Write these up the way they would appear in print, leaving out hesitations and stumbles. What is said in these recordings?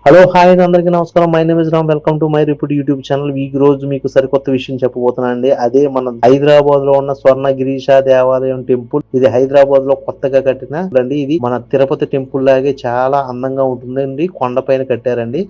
Hello hi అందరికీ నమస్కారం. My name is Ram. Welcome to my repeat YouTube channel. ఈ రోజు మీకు సరికొత్త విషయం చెప్పబోతున్నా అండి. అదే మన హైదరాబాద్ లో ఉన్న స్వర్ణగిరీష దేవాలయం టెంపుల్. ఇది హైదరాబాద్ లో కొత్తగా కట్టిన అండి. ఇది మన తిరుపతి టెంపుల్ లాగే చాలా అందంగా ఉంటుందండి. కొండపైన కట్టారండి.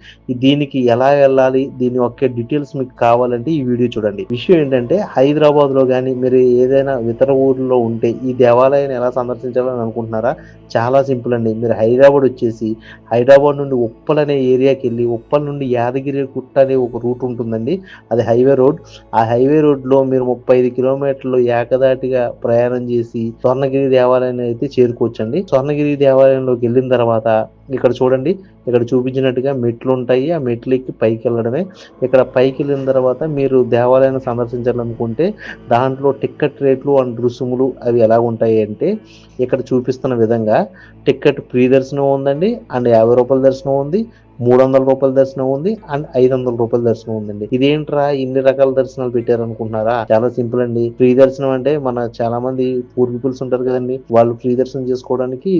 దీనికి ఎలా వెళ్ళాలి, దీని యొక్క డీటెయిల్స్ మీకు కావాలంటే ఈ వీడియో చూడండి. విషయం ఏంటంటే హైదరాబాద్ లో కానీ మీరు ఏదైనా ఇతర ఊర్లో ఉంటే ఈ దేవాలయాన్ని ఎలా సందర్శించాలని అనుకుంటున్నారా? చాలా సింపుల్ అండి. మీరు హైదరాబాద్ వచ్చేసి హైదరాబాద్ నుండి ఉప్పల్ అనే ఏరియాకి వెళ్ళి ఉప్పల్ నుండి యాదగిరి గుట్ట అనే ఒక రూట్ ఉంటుందండి. అది హైవే రోడ్. ఆ హైవే రోడ్లో మీరు 35 కిలోమీటర్లు ఏకదాటిగా ప్రయాణం చేసి స్వర్ణగిరి దేవాలయాన్ని అయితే చేరుకోవచ్చండి. స్వర్ణగిరి దేవాలయంలోకి వెళ్ళిన తర్వాత ఇక్కడ చూడండి, ఇక్కడ చూపించినట్టుగా మెట్లు ఉంటాయి. ఆ మెట్లు ఎక్కి పైకి వెళ్ళడమే. ఇక్కడ పైకి వెళ్ళిన తర్వాత మీరు దేవాలయాన్ని సందర్శించాలనుకుంటే దాంట్లో టిక్కెట్ రేట్లు అండ్ రుసుములు అవి ఎలా ఉంటాయి అంటే ఇక్కడ చూపిస్తున్న విధంగా టిక్కెట్ ఫ్రీ దర్శనం ఉందండి, అండ్ రూపాయల దర్శనం ఉంది, రూపాయల దర్శనం ఉంది, అండ్ రూపాయల దర్శనం ఉందండి. ఇదేంట్రా ఇన్ని రకాల దర్శనాలు పెట్టారు అనుకుంటున్నారా? చాలా సింపుల్ అండి. ఫ్రీ దర్శనం అంటే మన చాలా మంది పూర్ పీపుల్స్ ఉంటారు కదండి, వాళ్ళు ఫ్రీ దర్శనం చేసుకోవడానికి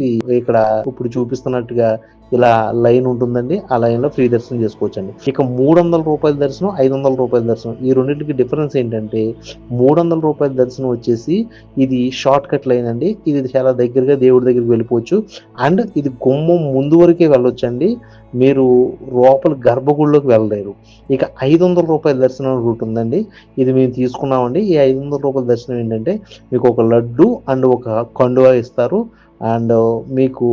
ఇక్కడ ఇప్పుడు చూపిస్తున్నట్టుగా ఇలా లైన్ ఉంటుందండి. ఆ లైన్ లో ఫ్రీ దర్శనం చేసుకోవచ్చండి. ఇక రూపాయల దర్శనం, రూపాయల దర్శనం, ఈ రెండింటికి డిఫరెన్స్ ఏంటంటే రూపాయల దర్శనం వచ్చేసి ఇది షార్ట్ కట్ లైన్ అండి. ఇది చాలా దగ్గరగా దేవుడి దగ్గరికి వెళ్ళిపోవచ్చు. అండ్ ఇది గుమ్మం ముందు వరకే వెళ్ళొచ్చండి. మీరు లోపల గర్భగుడిలోకి వెళ్ళలేరు. ఇక రూపాయల దర్శనం రూట్ ఉందండి. ఇది మేము తీసుకున్నామండి. ఈ రూపాయల దర్శనం ఏంటంటే మీకు ఒక లడ్డు అండ్ ఒక కండువా ఇస్తారు. అండ్ మీకు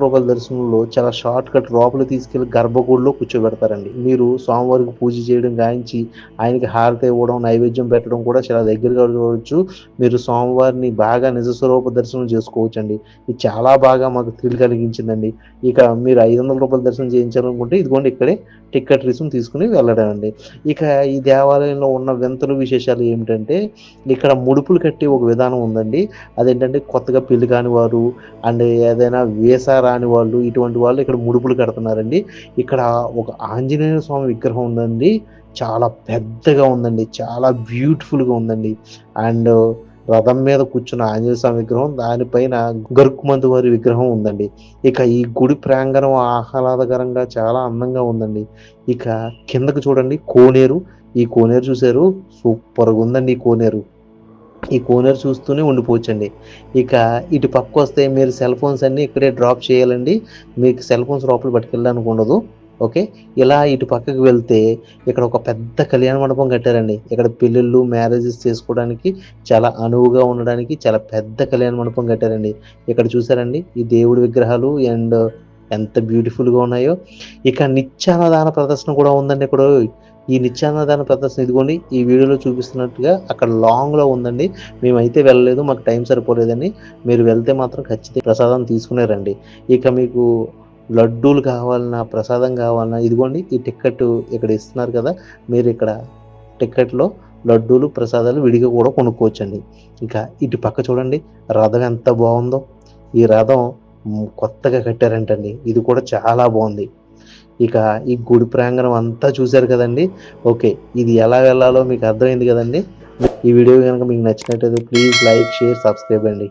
రూపాయల దర్శనంలో చాలా షార్ట్ కట్ లోపల తీసుకెళ్లి గర్భగుడిలో కూర్చోబెడతారండి. మీరు స్వామివారికి పూజ చేయడం గాయించి ఆయనకి హారతి ఇవ్వడం, నైవేద్యం పెట్టడం కూడా చాలా దగ్గరగా చూడవచ్చు. మీరు స్వామివారిని బాగా నిజ స్వరూప దర్శనం చేసుకోవచ్చు అండి. ఇది చాలా బాగా మాకు థ్రిల్ కలిగించిందండి. ఇక మీరు రూపాయల దర్శనం చేయించాలనుకుంటే ఇదిగోండి ఇక్కడే టికెట్ రిసుమ్ తీసుకుని వెళ్ళడం అండి. ఇక ఈ దేవాలయంలో ఉన్న వింతలు విశేషాలు ఏమిటంటే ఇక్కడ ముడుపులు కట్టే ఒక విధానం ఉందండి. అదేంటంటే కొత్తగా పెళ్లి కాని వారు అండ్ ఏదైనా వీసా రాని వాళ్ళు, ఇటువంటి వాళ్ళు ఇక్కడ ముడుపులు కడుతున్నారండి. ఇక్కడ ఒక ఆంజనేయ స్వామి విగ్రహం ఉందండి. చాలా పెద్దగా ఉందండి, చాలా బ్యూటిఫుల్గా ఉందండి. అండ్ రథం మీద కూర్చున్న ఆంజనేయ స్వామి విగ్రహం, దానిపైన గరుక్కుమంతు వారి విగ్రహం ఉందండి. ఇక ఈ గుడి ప్రాంగణం ఆహ్లాదకరంగా చాలా అందంగా ఉందండి. ఇక కిందకు చూడండి కోనేరు. ఈ కోనేరు చూశారు, సూపర్గా ఉందండి ఈ కోనేరు. ఈ కోనేరు చూస్తూనే ఉండిపోవచ్చండి. ఇక ఇటు పక్క వస్తే మీరు సెల్ ఫోన్స్ అన్నీ ఇక్కడే డ్రాప్ చేయాలండి. మీకు సెల్ ఫోన్స్ లోపల పట్టుకెళ్ళడానికి ఉండదు. ఓకే. ఇలా ఇటు పక్కకు వెళ్తే ఇక్కడ ఒక పెద్ద కళ్యాణ మండపం కట్టారండి. ఇక్కడ పెళ్ళిళ్ళు, మ్యారేజెస్ చేసుకోవడానికి చాలా అనువుగా ఉండడానికి చాలా పెద్ద కళ్యాణ మండపం కట్టారండి. ఇక్కడ చూసారండి ఈ దేవుడి విగ్రహాలు అండ్ ఎంత బ్యూటిఫుల్గా ఉన్నాయో. ఇక నిత్యాన్నదాన ప్రదర్శన కూడా ఉందండి ఇక్కడ. ఈ నిత్యాన్నదాన ప్రదర్శన ఇదిగోండి ఈ వీడియోలో చూపిస్తున్నట్టుగా అక్కడ లాంగ్లో ఉందండి. మేమైతే వెళ్ళలేదు, మాకు టైం సరిపోలేదని. మీరు వెళ్తే మాత్రం ఖచ్చితంగా ప్రసాదం తీసుకునే రండి. ఇక మీకు లడ్డూలు కావాలన్నా, ప్రసాదం కావాలన్నా ఇదిగోండి ఈ టిక్కెట్ ఇక్కడ ఇస్తున్నారు కదా, మీరు ఇక్కడ టిక్కెట్లో లడ్డూలు, ప్రసాదాలు విడిగా కూడా కొనుక్కోవచ్చండి. ఇక ఇటు పక్క చూడండి రథం ఎంత బాగుందో. ఈ రథం కొత్తగా కట్టారంటండి. ఇది కూడా చాలా బాగుంది. ఇక ఈ గుడి ప్రాంగణం అంతా చూశారు కదండి. ఓకే, ఇది ఎలా వెళ్ళాలో మీకు అర్థమైంది కదండి. ఈ వీడియో కనుక మీకు నచ్చినట్టయితే ప్లీజ్ లైక్, షేర్, సబ్స్క్రైబ్ అండి.